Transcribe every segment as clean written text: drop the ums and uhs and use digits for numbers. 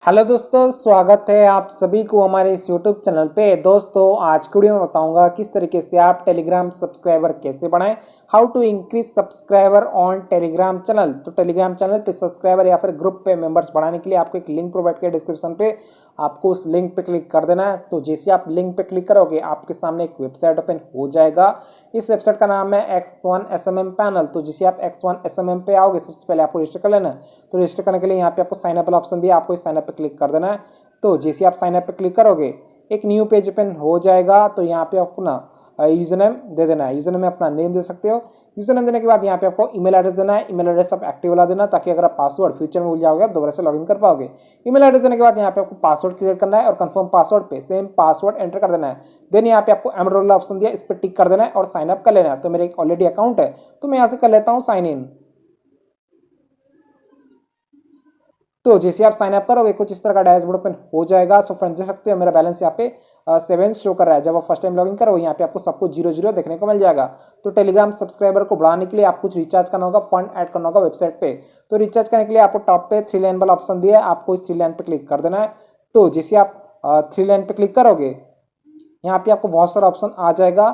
Hello दोस्तों, स्वागत है आप सभी को हमारे इस यूट्यूब चैनल पे। दोस्तों आज की वीडियो में बताऊंगा किस तरीके से आप टेलीग्राम सब्सक्राइबर कैसे बढ़ाएं, how to increase subscriber on Telegram channel. तो टेलीग्राम चैनल पे सब्सक्राइबर या फिर ग्रुप पे मेंबर्स बढ़ाने के लिए आपको एक लिंक प्रोवाइड किया डिस्क्रिप्शन पे, आपको उस लिंक पे क्लिक कर देना है। तो जैसे आप लिंक पे क्लिक करोगे आपके सामने एक वेबसाइट ओपन हो जाएगा। इस वेबसाइट का नाम है X1 SMM पैनल। तो जैसे आप X1 SMM पे आओगे सबसे पहले आपको रजिस्टर कर लेना है। तो रजिस्टर करने के लिए यहाँ पे आपको साइन अप वाला ऑप्शन दिया, आपको इस साइन अप पे क्लिक कर देना है। तो जैसे आप साइन अप पे क्लिक करोगे एक न्यू पेज ओपन हो जाएगा। तो यहाँ पे अपना यूजर नेम दे देना है, यूजर नेम में अपना नेम दे सकते हो। यूजर नेम देने के बाद यहाँ पे आपको ईमेल एड्रेस देना है, ईमेल एड्रेस आप एक्टिव वाला देना ताकि अगर आप पासवर्ड फ्यूचर में भूल जाओगे आप दोबारा से लॉगिन कर पाओगे। ईमेल एड्रेस देने के बाद यहाँ पे आपको पासवर्ड क्रिएट करना है और कंफर्म पासवर्ड पे सेम पासवर्ड एंटर कर देना है। देन यहाँ पे आपको एमरोल ऑप्शन दिया, इस पर टिक कर देना है और साइन अप कर लेना है। तो मेरे एक ऑलरेडी अकाउंट है तो मैं यहाँ से कर लेता हूँ साइन इन। तो जैसे आप साइन अप करोगे कुछ इस तरह का डैशबोर्ड ओपन हो जाएगा। सो फ्रेंड्स देख सकते हो मेरा बैलेंस यहाँ पे 7 शो कर रहा है। जब आप फर्स्ट टाइम लॉगिन करोगे यहाँ पे आपको सब कुछ 0 देखने को मिल जाएगा। तो टेलीग्राम सब्सक्राइबर को बढ़ाने के लिए आपको कुछ रिचार्ज करना होगा, फंड ऐड करना होगा वेबसाइट पे। तो रिचार्ज करने के लिए आपको टॉप पे 3 लाइन वाला ऑप्शन दिया है, आपको इस 3 लाइन पे क्लिक कर देना है। तो जैसे आप 3 लाइन पे क्लिक करोगे यहाँ पे आपको बहुत सारा ऑप्शन आ जाएगा।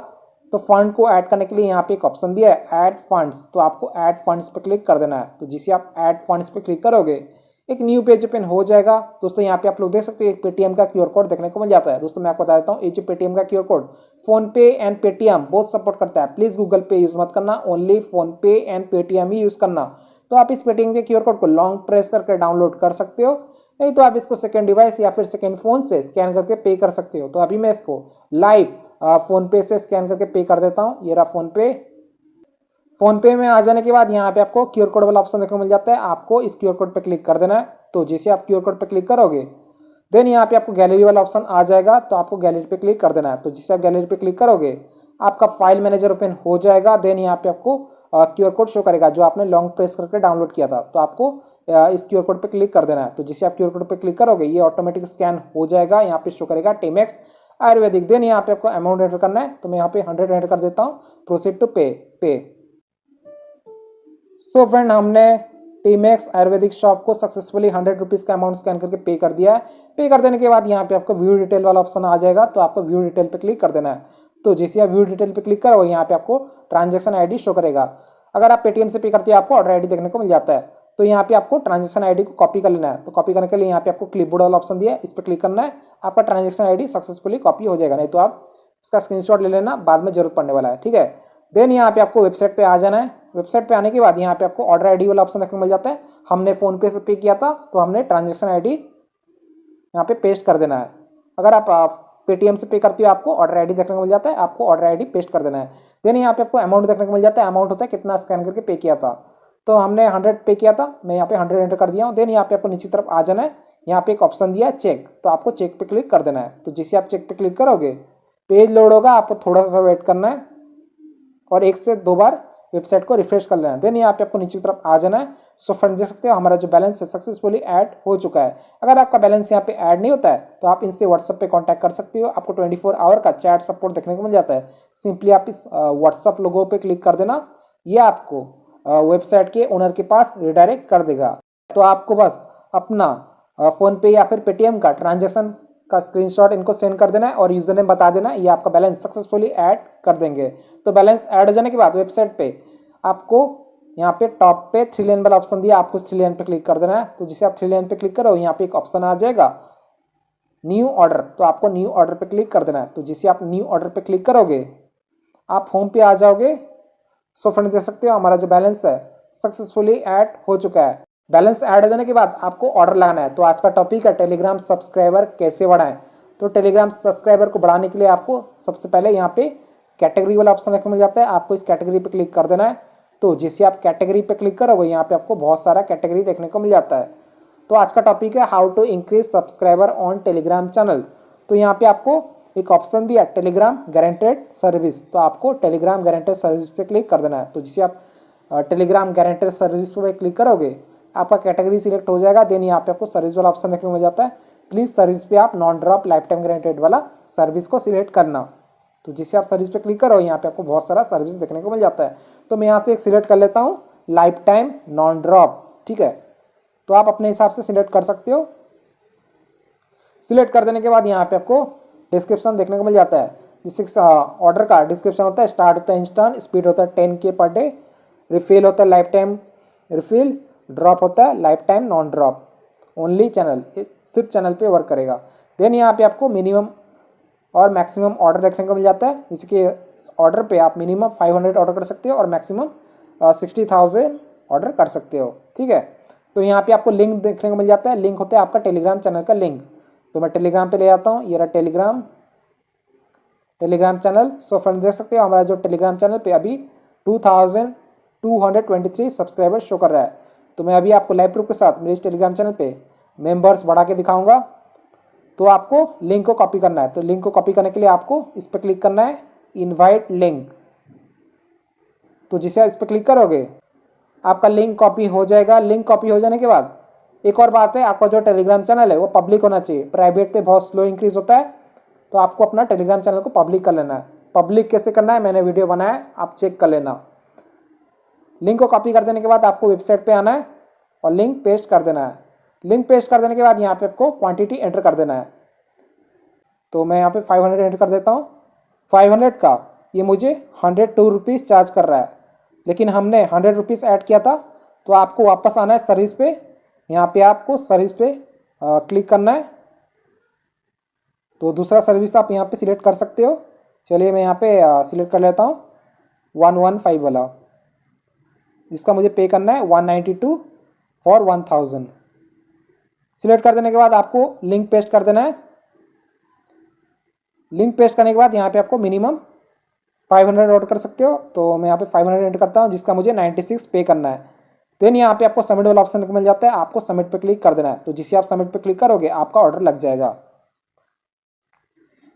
तो फंड को ऐड करने के लिए यहाँ पे एक ऑप्शन दिया है ऐड फंड्स, तो आपको ऐड फंड्स पे क्लिक कर देना है। तो जिसे आप ऐड फंड्स पे क्लिक करोगे एक न्यू पेज ओपन हो जाएगा। दोस्तों यहाँ पे आप लोग देख सकते हो एक पेटीएम का क्यूआर कोड देखने को मिल जाता है। दोस्तों मैं आपको बता देता हूँ ये जो पेटीएम का क्यूआर कोड फोन पे एंड पेटीएम बहुत सपोर्ट करता है। प्लीज गूगल पे यूज मत करना, ओनली फोन पे एंड पेटीएम ही यूज करना। तो आप इस पेटीएम के क्यूआर कोड को लॉन्ग प्रेस करके डाउनलोड कर सकते हो, नहीं तो आप इसको सेकेंड डिवाइस या फिर सेकेंड फोन से स्कैन करके पे कर सकते हो। तो अभी मैं इसको लाइव फोन पे से स्कैन करके पे कर देता हूँ। ये रहा फोन पे। फोन पे में आ जाने के बाद यहाँ पे आपको क्यूआर कोड वाला ऑप्शन देखने को मिल जाता है, आपको इस क्यूआर कोड पे क्लिक कर देना है। तो जैसे आप क्यूआर कोड पे क्लिक करोगे देन यहाँ पे आपको गैलरी वाला ऑप्शन आ जाएगा, तो आपको गैलरी पे क्लिक कर देना है। तो जैसे आप गैलरी पे क्लिक करोगे आपका फाइल मैनेजर ओपन हो जाएगा। देन यहाँ पे आपको क्यूआर कोड शो करेगा जो आपने लॉन्ग प्रेस करके डाउनलोड किया था। तो आपको इस क्यूआर कोड पे क्लिक कर देना है। तो जैसे आप क्यूआर कोड पे क्लिक करोगे ये ऑटोमेटिक स्कैन हो जाएगा, यहाँ पे शो करेगा टेमेक्स आयुर्वेदिक। देन यहाँ पे आपको अमाउंट एंटर करना है, तो मैं यहाँ पे 100 एंटर कर देता हूँ। प्रोसीड टू पे। सो फ्रेंड हमने टीमैक्स आयुर्वेदिक शॉप को सक्सेसफुली 100 रुपीज़ का अमाउंट स्कैन करके पे कर दिया है। पे कर देने के बाद यहाँ पे आपको व्यू डिटेल वाला ऑप्शन आ जाएगा, तो आपको व्यू डिटेल पे क्लिक कर देना है। तो जैसे आप व्यू डिटेल पे क्लिक करोगे यहाँ पे आपको ट्रांजेक्शन आईडी शो करेगा। अगर आप पेटीएम से पे करते हो आपको ऑर्डर आईडी देखने को मिल जाता है। तो यहाँ पे आपको ट्रांजेक्शन आईडी को कॉपी कर लेना है। तो कॉपी करने के लिए यहाँ पे आपको क्लिपबोर्ड वाला ऑप्शन दिया है, इस पर क्लिक करना है, आपका ट्रांजेक्शन आईडी सक्सेसफुली कॉपी हो जाएगा। नहीं तो आप इसका स्क्रीनशॉट ले लेना, बाद में जरूरत पड़ने वाला है, ठीक है। देन यहाँ पे आपको वेबसाइट पे आ जाना है। वेबसाइट पे आने के बाद यहाँ पे आपको ऑर्डर आईडी वाला ऑप्शन देखने को मिल जाता है। हमने फोन पे से पे किया था तो हमने ट्रांजेक्शन आईडी यहाँ पे पेस्ट कर देना है। अगर आप पेटीएम से पे करते हो आपको ऑर्डर आईडी देखने को मिल जाता है, आपको ऑर्डर आईडी पेस्ट कर देना है। देन यहाँ पे आपको अमाउंट देखने को मिल जाता है, अमाउंट होता है कितना स्कैन करके पे किया था। तो हमने 100 पे किया था, मैं यहाँ पे 100 एंटर कर दिया हूँ। देन यहाँ पे आपको नीचे तरफ आ जाना है, यहाँ पे एक ऑप्शन दिया है चेक, तो आपको चेक पे क्लिक कर देना है। तो जैसे आप चेक पे क्लिक करोगे पेज लोड होगा, आपको थोड़ा सा वेट करना है और 1 से 2 बार वेबसाइट को रिफ्रेश कर लेना है। देन यहाँ पे आपको नीचे की तरफ आ जाना है। सो फ्रेंड्स देख सकते हो हमारा जो बैलेंस है सक्सेसफुली ऐड हो चुका है। अगर आपका बैलेंस यहाँ पे ऐड नहीं होता है तो आप इनसे व्हाट्सअप पे कांटेक्ट कर सकते हो, आपको 24 आवर का चैट सपोर्ट देखने को मिल जाता है। सिंपली आप इस व्हाट्सअप लोगो पे क्लिक कर देना, ये आपको वेबसाइट के ओनर के पास रिडायरेक्ट कर देगा। तो आपको बस अपना फोन पे या फिर पेटीएम का ट्रांजेक्शन का स्क्रीनशॉट इनको सेंड कर देना है और यूजर नेम बता देना, ये आपका बैलेंस सक्सेसफुली ऐड कर देंगे। तो बैलेंस ऐड हो जाने के बाद वेबसाइट पे आपको यहाँ पे टॉप पे 3 लाइन वाला ऑप्शन दिया, आपको इस 3 लाइन पे क्लिक कर देना है। तो जिसे आप 3 लाइन पे क्लिक करो यहाँ पे एक ऑप्शन आ जाएगा न्यू ऑर्डर, तो आपको न्यू ऑर्डर पे क्लिक कर देना है। तो जिसे आप न्यू ऑर्डर पे क्लिक करोगे आप होम पे आ जाओगे। सो फ्रेंड देख सकते हो हमारा जो बैलेंस है सक्सेसफुली ऐड हो चुका है। बैलेंस ऐड हो जाने के बाद आपको ऑर्डर लगाना है। तो आज का टॉपिक है टेलीग्राम सब्सक्राइबर कैसे बढ़ाएं। तो टेलीग्राम सब्सक्राइबर को बढ़ाने के लिए आपको सबसे पहले यहाँ पे कैटेगरी वाला ऑप्शन देखने को मिल जाता है, आपको इस कैटेगरी पे क्लिक कर देना है। तो जैसे आप कैटेगरी पे क्लिक करोगे यहाँ पे आपको बहुत सारा कैटेगरी देखने को मिल जाता है। तो आज का टॉपिक है how to increase subscriber on Telegram channel. तो यहाँ पे आपको एक ऑप्शन दिया टेलीग्राम गारंटेड सर्विस, तो आपको टेलीग्राम गारंटेड सर्विस पे क्लिक कर देना है। तो जिसे आप टेलीग्राम गारंटेड सर्विस पे क्लिक करोगे आपका कैटेगरी सिलेक्ट हो जाएगा। देन यहाँ पे आपको सर्विस वाला ऑप्शन देखने को मिल जाता है, प्लीज सर्विस पे आप non drop life time guaranteed वाला सर्विस को सिलेक्ट करना। तो जिससे आप सर्विस पे क्लिक करो यहाँ पे आपको बहुत सारा सर्विस देखने को मिल जाता है। तो मैं यहाँ से एक सिलेक्ट कर लेता हूँ लाइफ टाइम नॉन ड्रॉप, ठीक है। तो आप अपने हिसाब से सिलेक्ट कर सकते हो। सिलेक्ट कर देने के बाद यहाँ पे आपको डिस्क्रिप्शन देखने को मिल जाता है, जिससे ऑर्डर का डिस्क्रिप्शन होता है, स्टार्ट होता है इंस्टेंट, स्पीड होता है 10K पर डे, रिफिल होता है लाइफ टाइम रिफिल, ड्रॉप होता है life time non drop, only channel, सिर्फ चैनल पे वर्क करेगा। देन यहाँ पे आपको मिनिमम और मैक्सिमम ऑर्डर देखने को मिल जाता है, जैसे कि इस ऑर्डर पे आप मिनिमम 500 ऑर्डर कर सकते हो और मैक्सिमम 60,000 ऑर्डर कर सकते हो। ठीक है, तो यहाँ पे आपको लिंक देखने को मिल जाता है, लिंक होता है आपका टेलीग्राम चैनल का लिंक। तो मैं टेलीग्राम पे ले आता हूँ, ये रहा टेलीग्राम चैनल। सो फ्रेंड्स देख सकते हो हमारा जो टेलीग्राम चैनल पे अभी 2223 सब्सक्राइबर शो कर रहा है। तो मैं अभी आपको लाइव प्रूफ के साथ मेरे इस टेलीग्राम चैनल पे मेंबर्स बढ़ा के दिखाऊंगा। तो आपको लिंक को कॉपी करना है, तो लिंक को कॉपी करने के लिए आपको इस पर क्लिक करना है, इनवाइट लिंक। तो जिसे आप इस पर क्लिक करोगे आपका लिंक कॉपी हो जाएगा। लिंक कॉपी हो जाने के बाद एक और बात है, आपका जो टेलीग्राम चैनल है वो पब्लिक होना चाहिए, प्राइवेट पे बहुत स्लो इंक्रीज होता है। तो आपको अपना टेलीग्राम चैनल को पब्लिक कर लेना है। पब्लिक कैसे करना है मैंने वीडियो बनाया है, आप चेक कर लेना। लिंक को कॉपी कर देने के बाद आपको वेबसाइट पे आना है और लिंक पेस्ट कर देना है। लिंक पेस्ट कर देने के बाद यहाँ पे आपको क्वांटिटी एंटर कर देना है। तो मैं यहाँ पे 500 एंटर कर देता हूँ। 500 का ये मुझे 102 रुपीज़ चार्ज कर रहा है, लेकिन हमने 100 रुपीज़ ऐड किया था। तो आपको वापस आना है सर्विस पे, यहाँ पे आपको सर्विस पे क्लिक करना है। तो दूसरा सर्विस आप यहाँ पे सिलेक्ट कर सकते हो। चलिए मैं यहाँ पे सिलेक्ट कर लेता हूँ 115 वाला, जिसका मुझे पे करना है 192 फॉर 1000। सिलेक्ट कर देने के बाद आपको लिंक पेस्ट कर देना है। लिंक पेस्ट करने के बाद यहाँ पे आपको मिनिमम 500 ऑर्डर कर सकते हो। तो मैं यहाँ पे 500 एंटर करता हूँ, जिसका मुझे 96 पे करना है। देन यहाँ पे आपको सबमिट वाला ऑप्शन मिल जाता है, आपको सबमिट पे क्लिक कर देना है। तो जिससे आप सबमिट पे क्लिक करोगे आपका ऑर्डर लग जाएगा।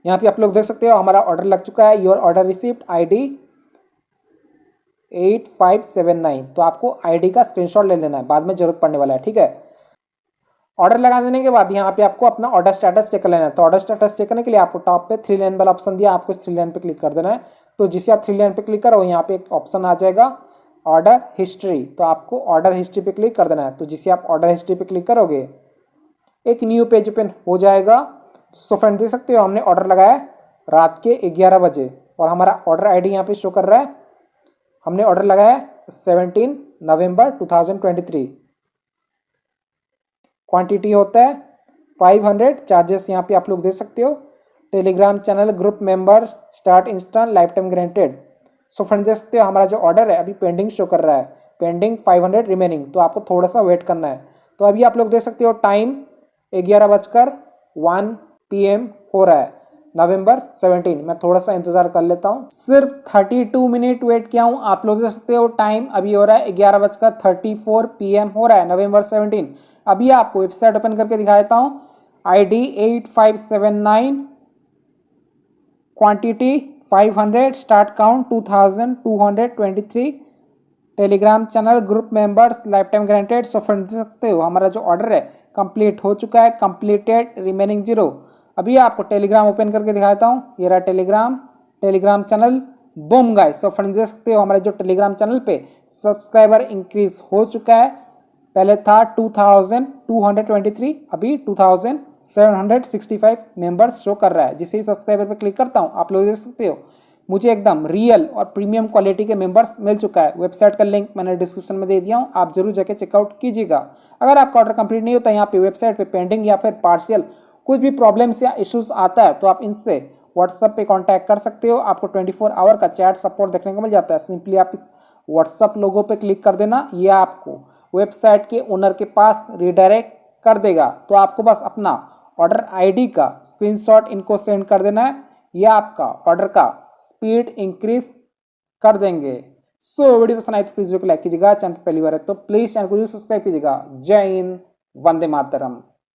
यहाँ पे आप लोग देख सकते हो हमारा ऑर्डर लग चुका है। Your order received ID 8579। तो आपको ID का स्क्रीनशॉट ले लेना है, बाद में जरूरत पड़ने वाला है। ठीक है, ऑर्डर लगा देने के बाद यहाँ पे आपको अपना ऑर्डर स्टेटस चेक कर लेना है। तो ऑर्डर स्टेटस चेक करने के लिए आपको टॉप पे 3 लाइन वाला ऑप्शन दिया, आपको इस 3 लाइन पे क्लिक कर देना है। तो जिसे आप 3 लाइन पे क्लिक करो यहाँ पे एक ऑप्शन आ जाएगा ऑर्डर हिस्ट्री। तो आपको ऑर्डर हिस्ट्री पे क्लिक कर देना है। तो जिसे आप ऑर्डर हिस्ट्री पे क्लिक करोगे एक न्यू पेज ओपन हो जाएगा। सो फ्रेंड देख सकते हो हमने ऑर्डर लगाया रात के 11 बजे और हमारा ऑर्डर ID यहाँ पे शो कर रहा है। हमने ऑर्डर लगाया 17 नवंबर 2023। क्वांटिटी होता है 500। चार्जेस यहाँ पे आप लोग देख सकते हो, Telegram channel group member, start instant, life time guaranteed. So friend देख सकते हो हमारा जो ऑर्डर है अभी पेंडिंग शो कर रहा है, पेंडिंग 500 रिमेनिंग। तो आपको थोड़ा सा वेट करना है। तो अभी आप लोग देख सकते हो टाइम 11:01 PM हो रहा है, नवंबर 17। मैं थोड़ा सा इंतजार कर लेता हूँ, सिर्फ 32 मिनट वेट किया हूँ। आप लोग देख सकते हो टाइम अभी हो रहा है 11:34 PM हो रहा है, नवंबर 17। अभी आपको वेबसाइट ओपन करके दिखा देता हूँ। ID 8579, quantity 500, start count 2223, Telegram channel group members, life time guaranteed. So friends देख सकते हो हमारा जो ऑर्डर है कंप्लीट हो चुका है, कंप्लीटेड रिमेनिंग 0। अभी आपको टेलीग्राम ओपन करके दिखा देता हूँ। ये रहा Telegram channel. Boom guys, so friends देख सकते हो हमारे जो टेलीग्राम चैनल पे सब्सक्राइबर इंक्रीज हो चुका है। पहले था 2223, अभी 2765 मेंबर्स शो कर रहा है। जिसे ही सब्सक्राइबर पे क्लिक करता हूँ आप लोग देख सकते हो मुझे एकदम रियल और प्रीमियम क्वालिटी के मेंबर्स मिल चुका है। वेबसाइट का लिंक मैंने डिस्क्रिप्शन में दे दिया हूँ, आप जरूर जाके चेकआउट कीजिएगा। अगर आपका ऑर्डर कंप्लीट नहीं होता, यहाँ पे वेबसाइट पे पेंडिंग या फिर पार्शियल कुछ भी प्रॉब्लम्स या इश्यूज आता है, तो आप इनसे व्हाट्सएप पे कांटेक्ट कर सकते हो। आपको 24 आवर का चैट सपोर्ट देखने को मिल जाता है। सिंपली आप इस व्हाट्सएप लोगो पे क्लिक कर देना, ये आपको वेबसाइट के ओनर के पास रिडायरेक्ट कर देगा। तो आपको बस अपना ऑर्डर ID का स्क्रीनशॉट इनको सेंड कर देना है, यह आपका ऑर्डर का स्पीड इंक्रीज कर देंगे। सो वीडियो पसंद आए तो प्लीज लाइक कीजिएगा, चैनल पहली बार है तो प्लीज चैनल को सब्सक्राइब कीजिएगा। जय हिंद, वंदे मातरम।